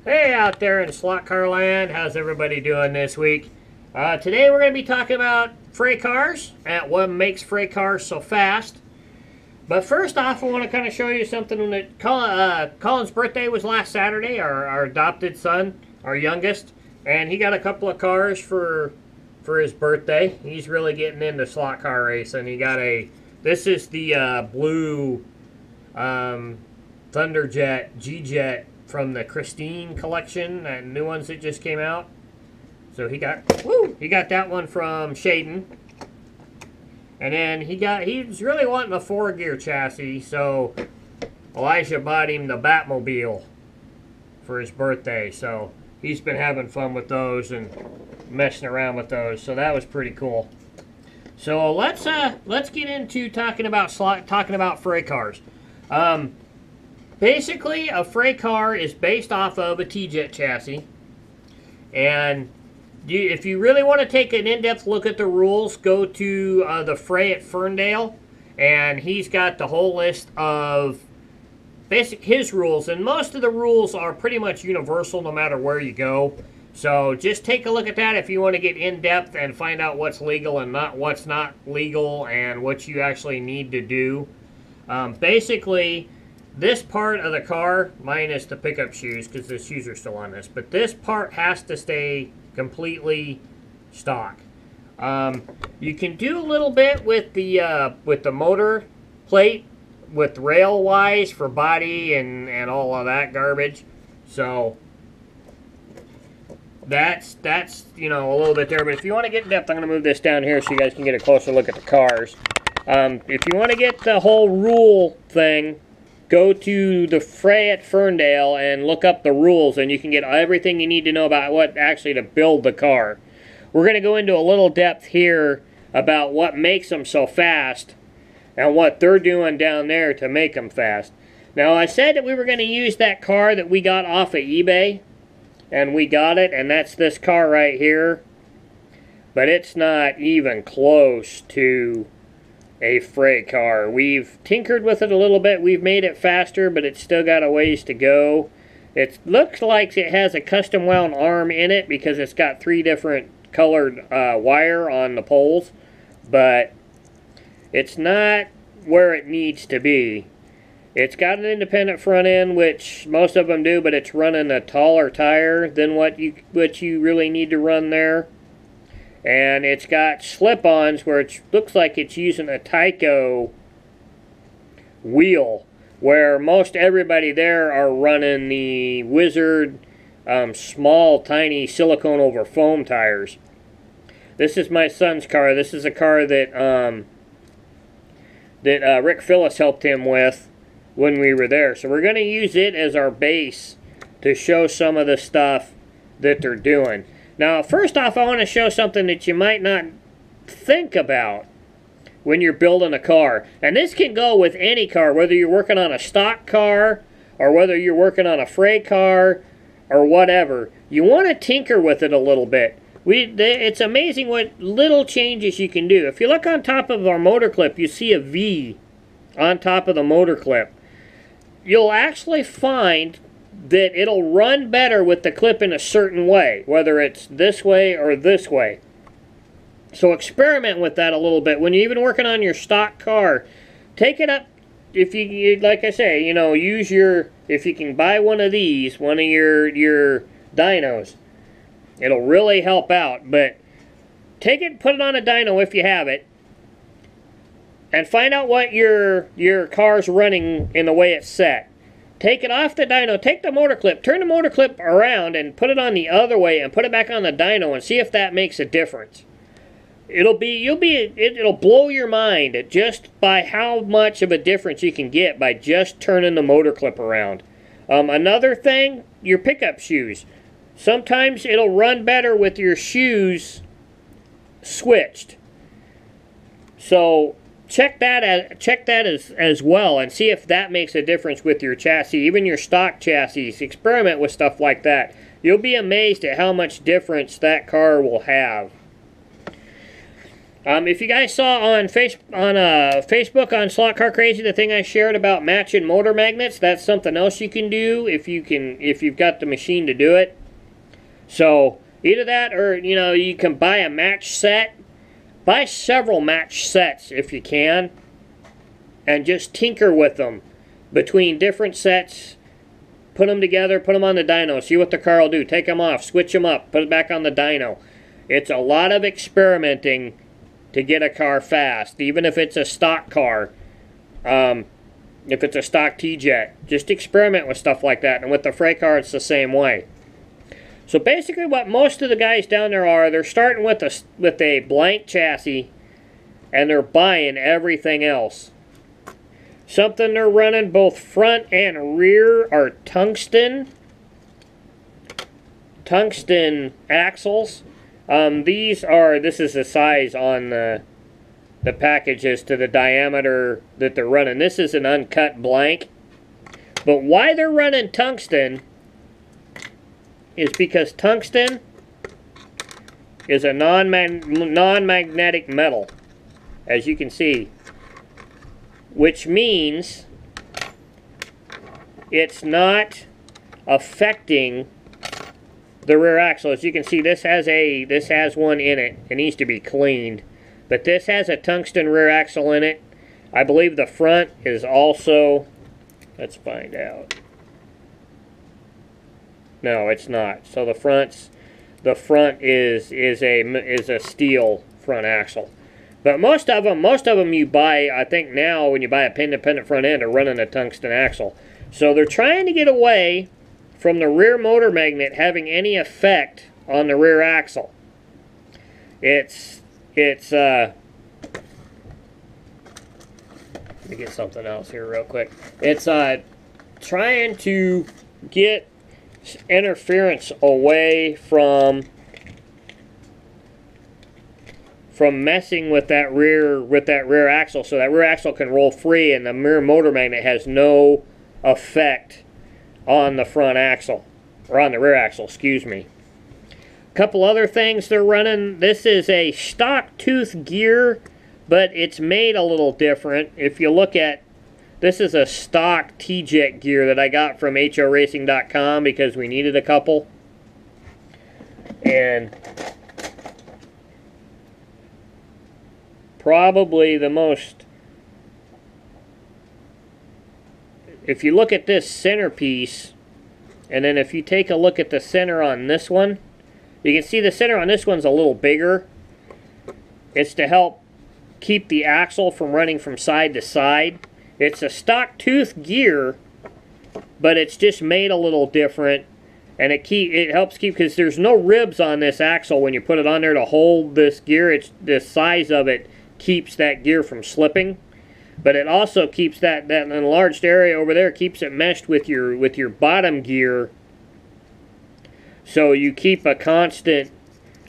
Hey out there in slot car land, how's everybody doing this week? Today we're going to be talking about freight cars and what makes freight cars so fast. But first off, I want to kind of show you something that Colin's birthday was last Saturday, our adopted son, our youngest, and he got a couple of cars for his birthday. He's really getting into slot car racing. He got this is the blue Thunderjet G-Jet from the Christine collection, and new ones that just came out. So he got that one from Shaden. And then he was really wanting a 4-gear chassis, so Elijah bought him the Batmobile for his birthday. So he's been having fun with those and messing around with those. So that was pretty cool. So let's get into talking about freight cars. Basically, a freight car is based off of a T-Jet chassis. And if you really want to take an in-depth look at the rules, go to the Fray at Ferndale. And he's got the whole list of his rules. And most of the rules are pretty much universal no matter where you go. So just take a look at that if you want to get in-depth and find out what's legal and what's not legal and what you actually need to do. Basically, this part of the car, minus the pickup shoes, because the shoes are still on this, but this part has to stay completely stock. You can do a little bit with the motor plate, with rail-wise for body and all of that garbage. So that's you know, a little bit there. But if you want to get in depth, I'm going to move this down here so you guys can get a closer look at the cars. If you want to get the whole rule thing, go to the Fray at Ferndale and look up the rules, and you can get everything you need to know about what actually to build the car. We're going to go into a little depth here about what makes them so fast and what they're doing down there to make them fast. Now, I said that we were going to use that car that we got off of eBay, and we got it, and that's this car right here. But it's not even close to a freight car. We've tinkered with it a little bit. We've made it faster, but it's still got a ways to go. It looks like it has a custom wound arm in it because it's got 3 different colored wire on the poles, but it's not where it needs to be. It's got an independent front end, which most of them do, but it's running a taller tire than what you really need to run there. And it's got slip-ons where it looks like it's using a Tyco wheel, where most everybody there are running the Wizard small, tiny silicone over foam tires. This is my son's car. This is a car that Rick Phillips helped him with when we were there. So we're going to use it as our base to show some of the stuff that they're doing. Now, first off, I want to show something that you might not think about when you're building a car. And this can go with any car, whether you're working on a stock car or whether you're working on a freight car or whatever. You want to tinker with it a little bit. It's amazing what little changes you can do. If you look on top of our motor clip, you see a V on top of the motor clip. You'll actually find that it'll run better with the clip in a certain way, whether it's this way or this way. So experiment with that a little bit. When you're even working on your stock car, take it up. If you like I say, you know, if you can buy one of these, one of your dynos, it'll really help out. But take it, put it on a dyno if you have it, and find out what your car's running in the way it's set. Take it off the dyno, take the motor clip, turn the motor clip around and put it on the other way and put it back on the dyno and see if that makes a difference. It'll blow your mind at just by how much of a difference you can get by just turning the motor clip around. Another thing, your pickup shoes. Sometimes it'll run better with your shoes switched. So check that as well and see if that makes a difference with your chassis, even your stock chassis. Experiment with stuff like that. You'll be amazed at how much difference that car will have. If you guys saw on Facebook on Slot Car Crazy the thing I shared about matching motor magnets, that's something else you can do if you've got the machine to do it. So either that, or you can buy a match set. Buy several match sets if you can, and just tinker with them between different sets. Put them together, put them on the dyno, see what the car will do. Take them off, switch them up, put it back on the dyno. It's a lot of experimenting to get a car fast, even if it's a stock car. If it's a stock T-Jet, just experiment with stuff like that. And with the fray car, it's the same way. So basically what most of the guys down there are, they're starting with a blank chassis, and they're buying everything else. Something they're running both front and rear are tungsten axles. This is the size on the package as to the diameter that they're running. This is an uncut blank. But why they're running tungsten is because tungsten is a non-magnetic metal, as you can see, which means it's not affecting the rear axle. As you can see, this has one in it. It needs to be cleaned, but this has a tungsten rear axle in it. I believe the front is also, let's find out. No, it's not. So the front is a steel front axle. But most of them you buy, I think now when you buy a independent front end, are running a tungsten axle. So they're trying to get away from the rear motor magnet having any effect on the rear axle. It's let me get something else here real quick. It's trying to get interference away from messing with that rear axle, so that rear axle can roll free and the rear motor magnet has no effect on the front axle, or on the rear axle, excuse me. A couple other things they're running. This is a stock tooth gear, but it's made a little different. If you look at, this is a stock T-Jet gear that I got from HORacing.com because we needed a couple. And probably the most, if you look at this centerpiece, and then if you take a look at the center on this one, you can see the center on this one's a little bigger. It's to help keep the axle from running from side to side. It's a stock tooth gear, but it's just made a little different, and it helps keep, because there's no ribs on this axle when you put it on there to hold this gear. It's the size of it keeps that gear from slipping, but it also keeps that enlarged area over there, keeps it meshed with your bottom gear, so you keep a constant.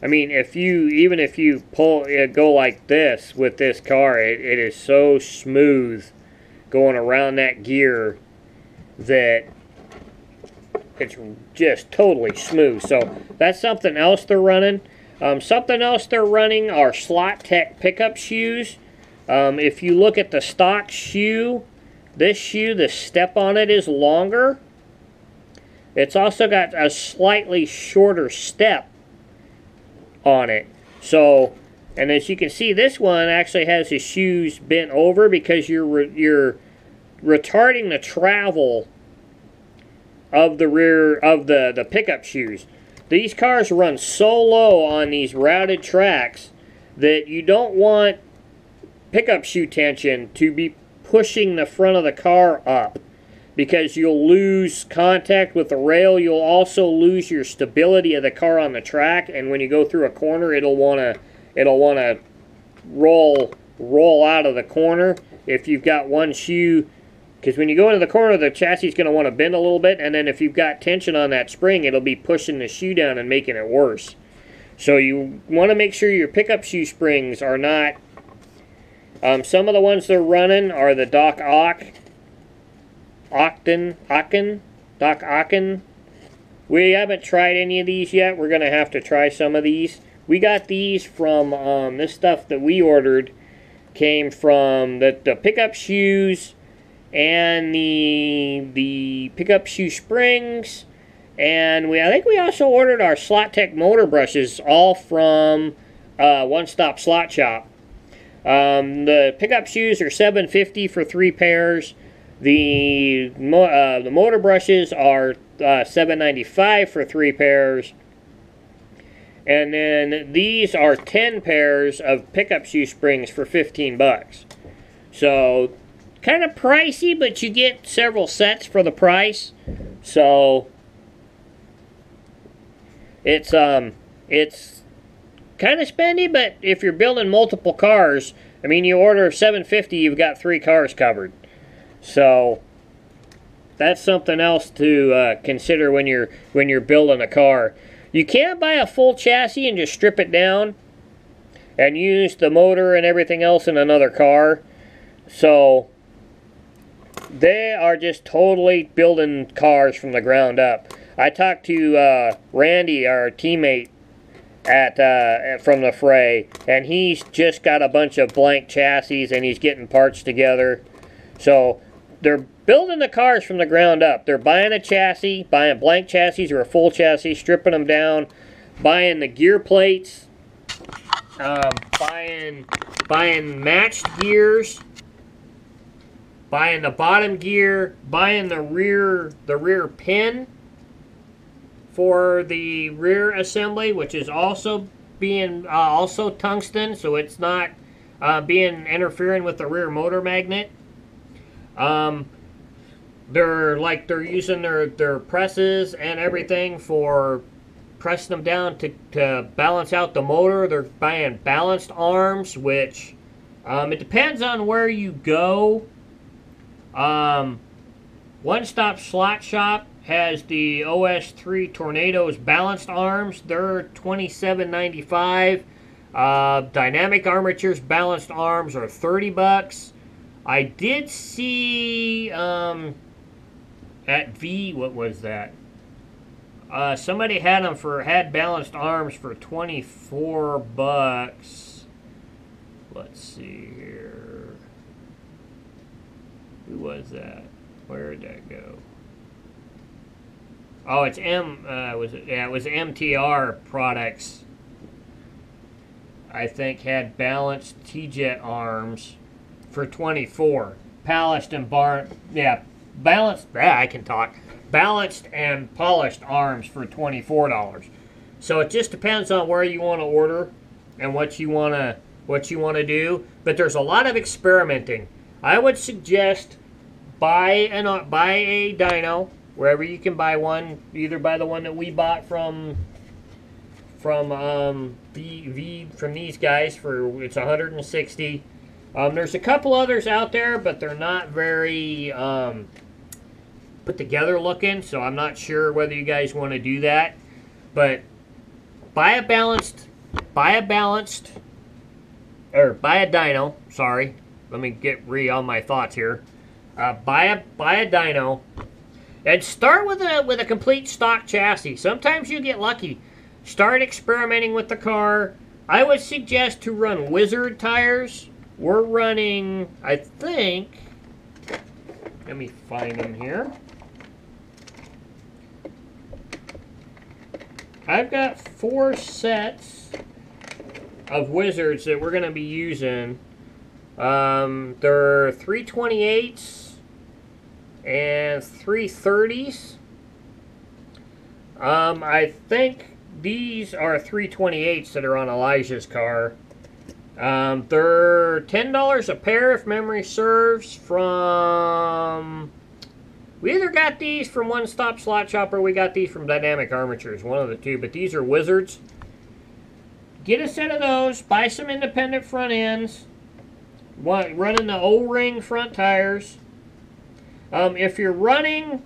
I mean, even if you go like this with this car, it is so smooth going around that gear that it's just totally smooth. So that's something else they're running. Something else they're running are Slot Tech pickup shoes. If you look at the stock shoe, this shoe, the step on it is longer. It's also got a slightly shorter step on it. So, and as you can see, this one actually has his shoes bent over because you're retarding the travel of the rear of the pickup shoes. These cars run so low on these routed tracks that you don't want pickup shoe tension to be pushing the front of the car up, because you'll lose contact with the rail. You'll also lose your stability of the car on the track, and when you go through a corner, it'll want to roll out of the corner if you've got one shoe. Because when you go into the corner, the chassis is going to want to bend a little bit, and then if you've got tension on that spring, it'll be pushing the shoe down and making it worse. So you want to make sure your pickup shoe springs are not. Some of the ones they're running are the Doc Ocken. We haven't tried any of these yet. We're going to have to try some of these. We got these from, this stuff that we ordered came from the pickup shoes and the pickup shoe springs, and I think we also ordered our Slot Tech motor brushes all from One Stop Slot Shop. The pickup shoes are $7.50 for 3 pairs. The motor brushes are $7.95 for 3 pairs. And then these are 10 pairs of pickup shoe springs for 15 bucks. So, kind of pricey, but you get several sets for the price. So, it's kind of spendy, but if you're building multiple cars, I mean, you order $7.50, you've got 3 cars covered. So that's something else to consider when you're building a car. You can't buy a full chassis and just strip it down and use the motor and everything else in another car. So they are just totally building cars from the ground up. I talked to Randy, our teammate from the Fray, and he's just got a bunch of blank chassis and he's getting parts together. So they're building the cars from the ground up. They're buying a chassis, buying blank chassis or a full chassis, stripping them down, buying the gear plates, buying matched gears, buying the bottom gear, buying the rear pin for the rear assembly, which is also being also tungsten, so it's not interfering with the rear motor magnet. They're using their presses and everything for pressing them down to balance out the motor. They're buying balanced arms, which it depends on where you go. One Stop Slot Shop has the OS3 Tornadoes balanced arms. They're $27.95. Dynamic Armatures balanced arms are 30 bucks. I did see at what was that? Somebody had balanced arms for 24 bucks. Let's see here. Who was that? Where did that go? Oh, it's it was MTR Products. I think had balanced T-Jet arms for 24. Balanced and balanced and polished arms for $24. So it just depends on where you want to order and what you want to do. But there's a lot of experimenting. I would suggest buy a dyno wherever you can buy one. Either buy the one that we bought from these guys for it's $160. There's a couple others out there, but they're not very put together looking, so I'm not sure whether you guys want to do that. But buy a dyno. Sorry, let me get on my thoughts here. Buy a dyno and start with a complete stock chassis. Sometimes you get lucky. Start experimenting with the car. I would suggest to run Wizard tires. We're running, I think, let me find them here. I've got 4 sets of Wizards that we're going to be using. They're 328s and 330s. I think these are 328s that are on Elijah's car. They're $10 a pair if memory serves from... We either got these from One Stop Slot Shop or we got these from Dynamic Armatures. One of the two, but these are Wizards. Get a set of those. Buy some independent front ends. Running the O-ring front tires. If you're running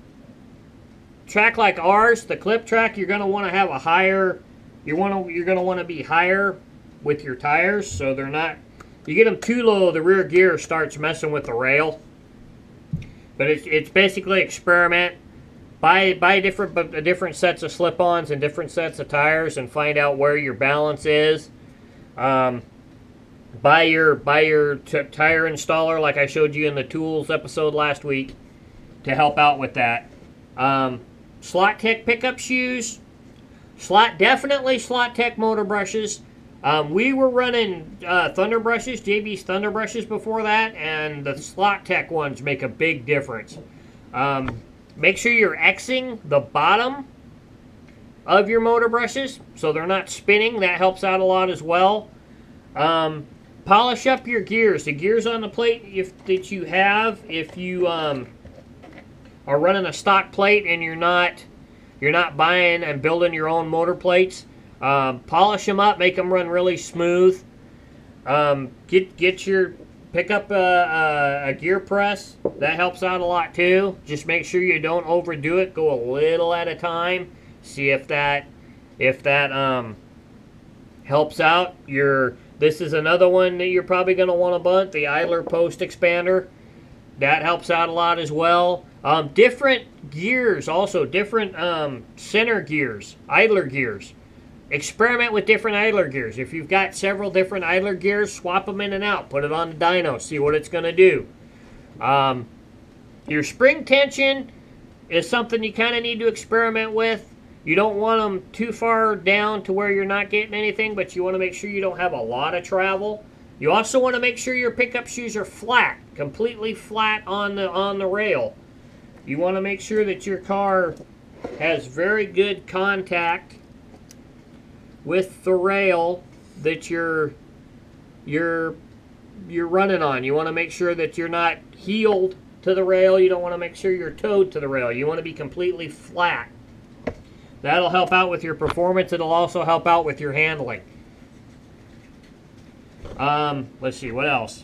track like ours, the clip track, you're going to want to have a higher... You're going to want to be higher with your tires, so they're not... You get them too low, the rear gear starts messing with the rail. But it's basically experiment. buy different sets of slip-ons and different sets of tires and find out where your balance is. Buy your tire installer like I showed you in the tools episode last week to help out with that. Slot Tech pickup shoes. Definitely Slot Tech motor brushes. We were running Thunder brushes, JB's Thunder brushes before that, and the Slot Tech ones make a big difference. Make sure you're Xing the bottom of your motor brushes so they're not spinning. That helps out a lot as well. Polish up your gears. The gears on the plate that you have, if you are running a stock plate and you're not buying and building your own motor plates, polish them up, make them run really smooth. Pick up a gear press. That helps out a lot too. Just make sure you don't overdo it. Go a little at a time. See if that helps out. This is another one that you're probably going to want to bunt, the idler post expander. That helps out a lot as well. Different gears also, different center gears, idler gears. Experiment with different idler gears. If you've got several different idler gears, swap them in and out. Put it on the dyno. See what it's going to do. Your spring tension is something you kind of need to experiment with. You don't want them too far down to where you're not getting anything, but you want to make sure you don't have a lot of travel. You also want to make sure your pickup shoes are flat, completely flat on the rail. You want to make sure that your car has very good contact with the rail that you're running on. You want to make sure that you're not heeled to the rail. You don't want to make sure you're toed to the rail. You want to be completely flat. That'll help out with your performance. It'll also help out with your handling. Let's see, what else?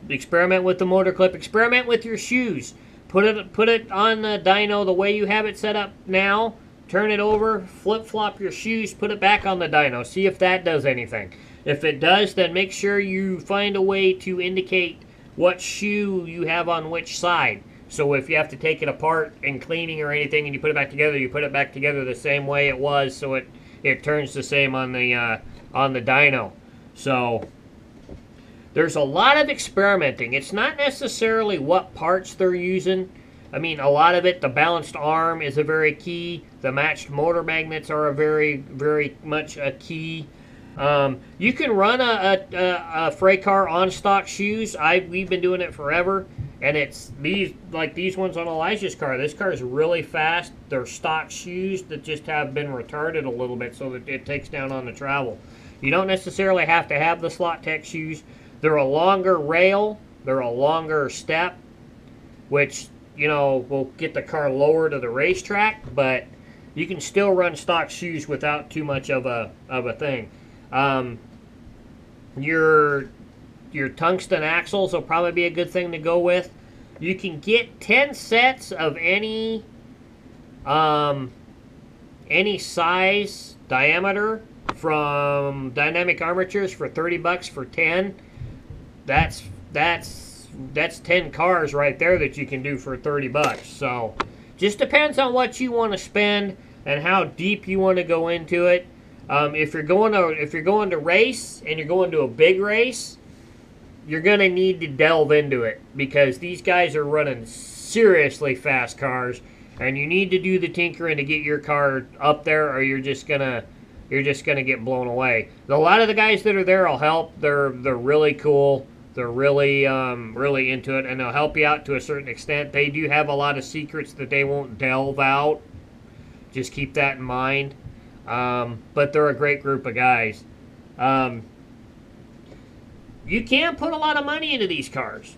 Experiment with the motor clip. Experiment with your shoes. Put it on the dyno the way you have it set up now. Turn it over, flip-flop your shoes, put it back on the dyno. See if that does anything. If it does, then make sure you find a way to indicate what shoe you have on which side. So if you have to take it apart in cleaning or anything and you put it back together, you put it back together the same way it was, so it turns the same on the dyno. So there's a lot of experimenting. It's not necessarily what parts they're using. I mean, a lot of it, the balanced arm is a very key. The matched motor magnets are a very, very much a key. You can run a fray car on stock shoes. We've been doing it forever, and it's these ones on Elijah's car. This car is really fast. They're stock shoes that just have been retarded a little bit so that it takes down on the travel. You don't necessarily have to have the Slot Tech shoes. They're a longer rail. They're a longer step, which, you know, will get the car lower to the racetrack, but you can still run stock shoes without too much of a thing. Your tungsten axles will probably be a good thing to go with. You can get 10 sets of any size diameter from Dynamic Armatures for $30 for 10. That's 10 cars right there that you can do for $30. So just depends on what you want to spend and how deep you want to go into it. If you're going to race and you're going to a big race, you're going to need to delve into it because these guys are running seriously fast cars, and you need to do the tinkering to get your car up there, or you're just gonna get blown away. A lot of the guys that are there will help. They're really cool. They're really really into it, and they'll help you out to a certain extent. They do have a lot of secrets that they won't delve out. Just keep that in mind. But they're a great group of guys. You can put a lot of money into these cars.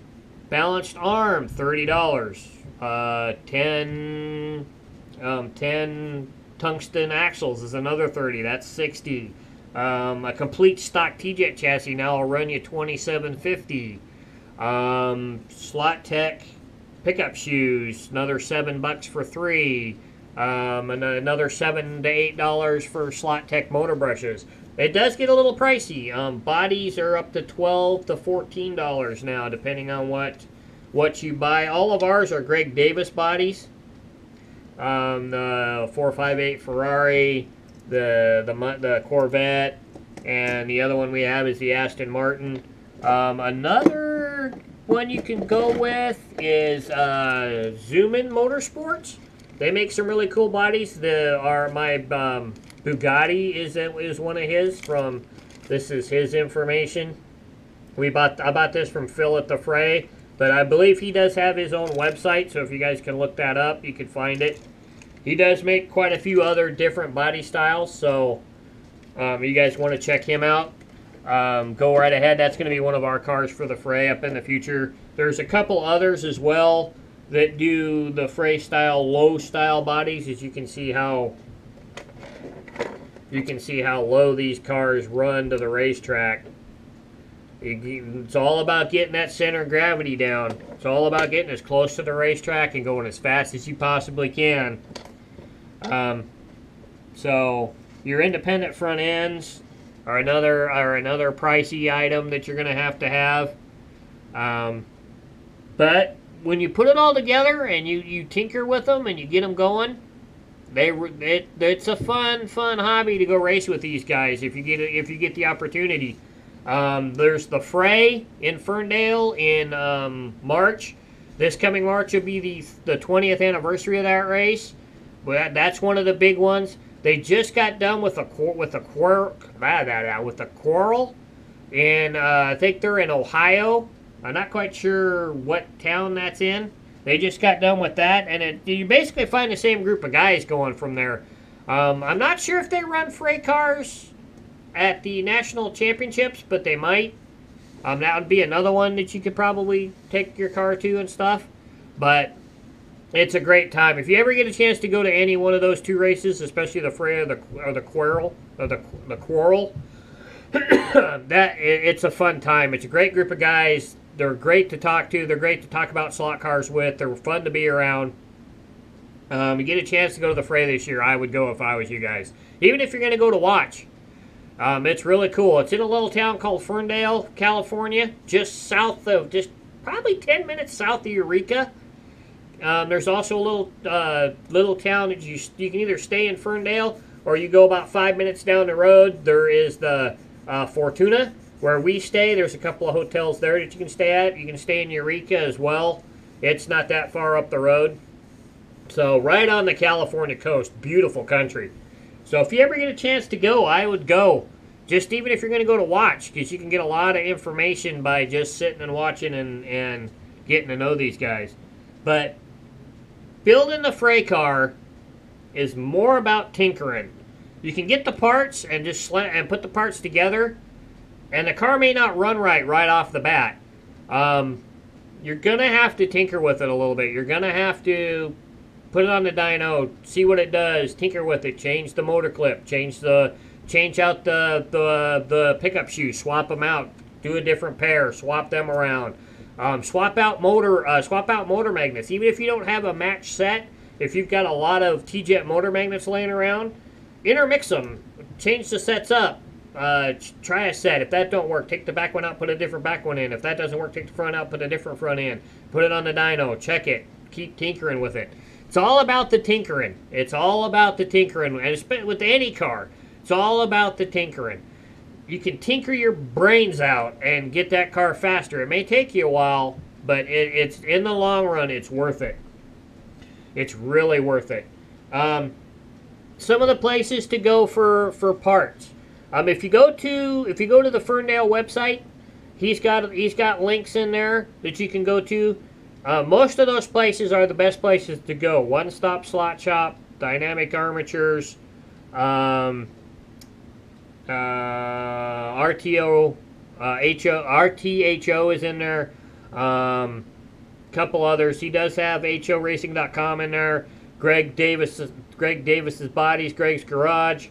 Balanced arm, $30. 10 tungsten axles is another $30. That's $60. A complete stock T-Jet chassis now will run you $27.50. Slot Tech pickup shoes, another $7 for 3. And another $7 to $8 for Slot Tech motor brushes. It does get a little pricey. Bodies are up to $12 to $14 now, depending on what you buy. All of ours are Greg Davis bodies. the 458 Ferrari, the Corvette, and the other one we have is the Aston Martin. Another one you can go with is Zoomin Motorsports. They make some really cool bodies. My Bugatti is one of his. This is his information. I bought this from Phil at the Fray, but I believe he does have his own website, so if you guys can look that up, you can find it. He does make quite a few other different body styles, so you guys want to check him out, go right ahead. That's going to be one of our cars for the Fray up in the future. There's a couple others as well that do the Fray style, low style bodies, as you can see how low these cars run to the racetrack. It's all about getting that center of gravity down. It's all about getting as close to the racetrack and going as fast as you possibly can. So your independent front ends are another pricey item that you're going to have. But when you put it all together and you tinker with them and you get them going, it's a fun hobby to go race with these guys if you get the opportunity. There's the Fray in Ferndale in March. This coming March will be the 20th anniversary of that race. But that's one of the big ones. They just got done with the Quarrel, and I think they're in Ohio. I'm not quite sure what town that's in. They just got done with that, and you basically find the same group of guys going from there. I'm not sure if they run Fray cars at the national championships, but they might. That would be another one that you could probably take your car to and stuff. But it's a great time. If you ever get a chance to go to any one of those two races, especially the Fray or the Quarrel, it's a fun time. It's a great group of guys. They're great to talk to. They're great to talk about slot cars with. They're fun to be around. You get a chance to go to the Fray this year, I would go if I was you guys. Even if you're going to go to watch. It's really cool. It's in a little town called Ferndale, California, just probably 10 minutes south of Eureka. There's also a little town that you can either stay in Ferndale or you go about 5 minutes down the road. There is the Fortuna, where we stay. There's a couple of hotels there that you can stay at. You can stay in Eureka as well. It's not that far up the road. So right on the California coast, beautiful country. So if you ever get a chance to go, I would go. Just even if you're going to go to watch, because you can get a lot of information by just sitting and watching and getting to know these guys. But building the Fray car is more about tinkering. You can get the parts and just put the parts together, and the car may not run right off the bat. You're going to have to tinker with it a little bit. You're going to have to put it on the dyno, see what it does, tinker with it, change the motor clip, change out the pickup shoes, swap them out, do a different pair, swap them around, swap out motor magnets. Even if you don't have a match set, if you've got a lot of T-Jet motor magnets laying around, intermix them, change the sets up, try a set. If that don't work, take the back one out, put a different back one in. If that doesn't work, take the front out, put a different front in, put it on the dyno, check it, keep tinkering with it. It's all about the tinkering. It's all about the tinkering. And it's with any car, it's all about the tinkering. You can tinker your brains out and get that car faster. It may take you a while, but it's in the long run, it's worth it. It's really worth it. Some of the places to go for parts. If you go to the Ferndale website, he's got links in there that you can go to. Most of those places are the best places to go. One Stop Slot Shop, Dynamic Armatures, RTHO is in there. Couple others. He does have HORacing.com in there. Greg Davis's Bodies, Greg's Garage.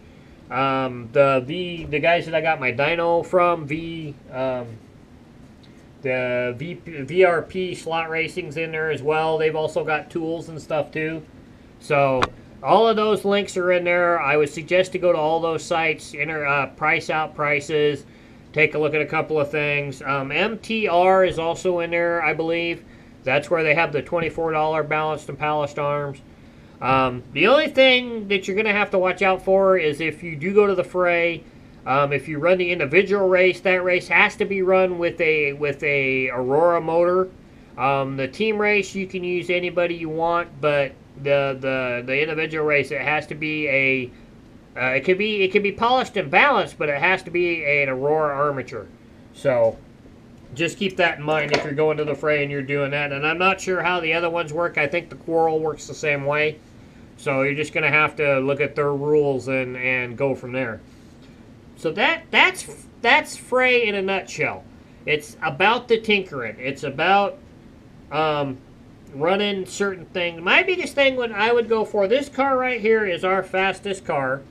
The guys that I got my dyno from, the VRP Slot Racing's in there as well. They've also got tools and stuff too. So all of those links are in there. I would suggest to go to all those sites, price out prices, take a look at a couple of things. MTR is also in there, I believe. That's where they have the $24 balanced and polished arms. The only thing that you're going to have to watch out for is if you do go to the fray, if you run the individual race, that race has to be run with a Aurora motor. The team race, you can use anybody you want, but the individual race, it has to be it can be polished and balanced, but it has to be an Aurora armature. So just keep that in mind if you're going to the fray and you're doing that. And I'm not sure how the other ones work. I think the Quarrel works the same way. So you're just going to have to look at their rules and go from there. So that's fray in a nutshell. It's about the tinkering. It's about running certain things. My biggest thing when I would go for this car right here is our fastest car.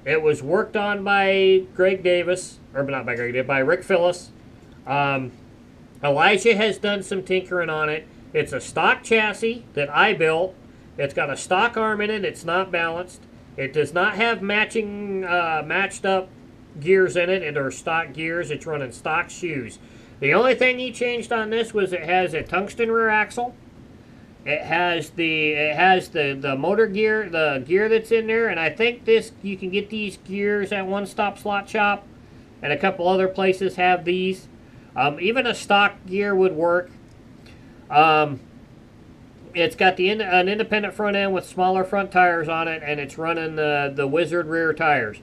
It was worked on by Greg Davis, or not by Greg Davis, by Rick Phillips. Elijah has done some tinkering on it. It's a stock chassis that I built. It's got a stock arm in it. It's not balanced. It does not have matched up gears in it. It are stock gears. It's running stock shoes. The only thing he changed on this was it has a tungsten rear axle. It has the motor gear, the gear that's in there, and I think you can get these gears at One Stop Slot Shop, and a couple other places have these. Even a stock gear would work. It's got an independent front end with smaller front tires on it, and it's running the Wizard rear tires.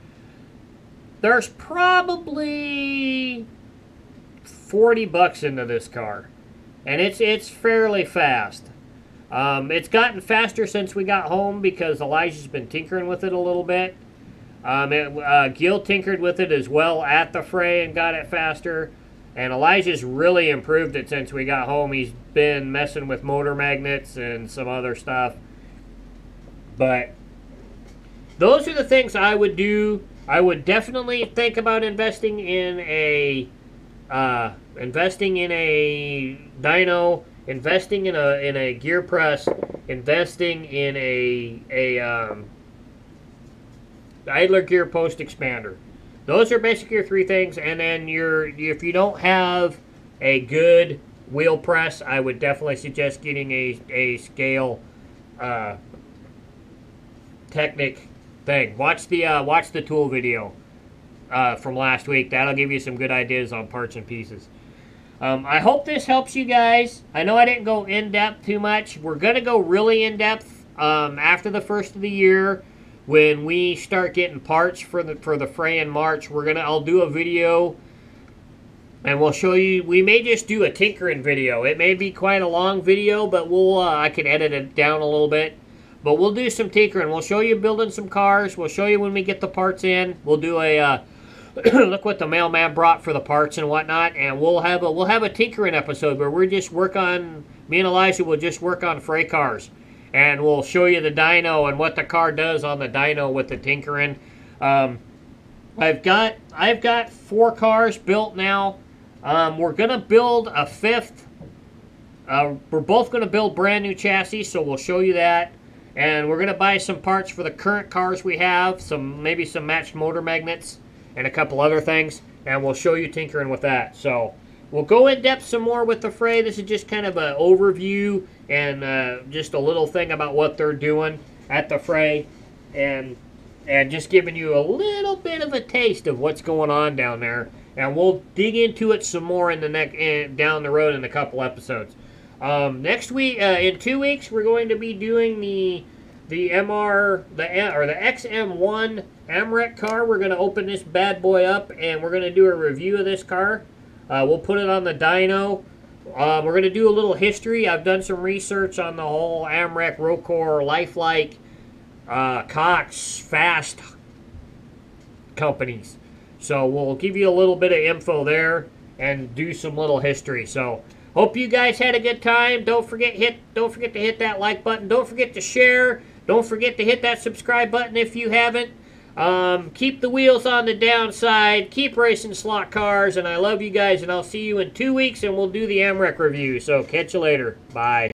There's probably $40 into this car, and it's fairly fast. It's gotten faster since we got home because Elijah's been tinkering with it a little bit. Gil tinkered with it as well at the fray and got it faster. And Elijah's really improved it since we got home. He's been messing with motor magnets and some other stuff. But those are the things I would do. I would definitely think about investing in a dyno, investing in a gear press, investing in a idler gear post expander. Those are basically your three things, and then if you don't have a good wheel press, I would definitely suggest getting a scale Technic thing. Watch the tool video from last week. That'll give you some good ideas on parts and pieces. I hope this helps you guys. I know I didn't go in depth too much. We're gonna go really in depth after the first of the year. When we start getting parts for the fray in March, I'll do a video and we'll show you. We may just do a tinkering video. It may be quite a long video, but I can edit it down a little bit. But we'll do some tinkering. We'll show you building some cars. We'll show you when we get the parts in. We'll do a look what the mailman brought for the parts and whatnot, and we'll have a tinkering episode where me and Elijah will just work on fray cars. And we'll show you the dyno and what the car does on the dyno with the tinkering. I've got 4 cars built now. We're gonna build a 5th. We're both gonna build brand new chassis, so we'll show you that. And we're gonna buy some parts for the current cars we have, maybe some matched motor magnets and a couple other things, and we'll show you tinkering with that. So we'll go in depth some more with the fray. This is just kind of an overview and just a little thing about what they're doing at the fray, and just giving you a little bit of a taste of what's going on down there. And we'll dig into it some more down the road in a couple episodes. Next week, in 2 weeks, we're going to be doing the XM1 AMREC car. We're going to open this bad boy up and we're going to do a review of this car. We'll put it on the dyno. We're going to do a little history. I've done some research on the whole AMREC, Rocor, Lifelike, Cox, Fast companies. So we'll give you a little bit of info there and do some little history. So hope you guys had a good time. Don't forget to hit that like button. Don't forget to share. Don't forget to hit that subscribe button if you haven't. Keep the wheels on the downside. Keep racing slot cars. And I love you guys. And I'll see you in 2 weeks and we'll do the AMREC review. So catch you later. Bye.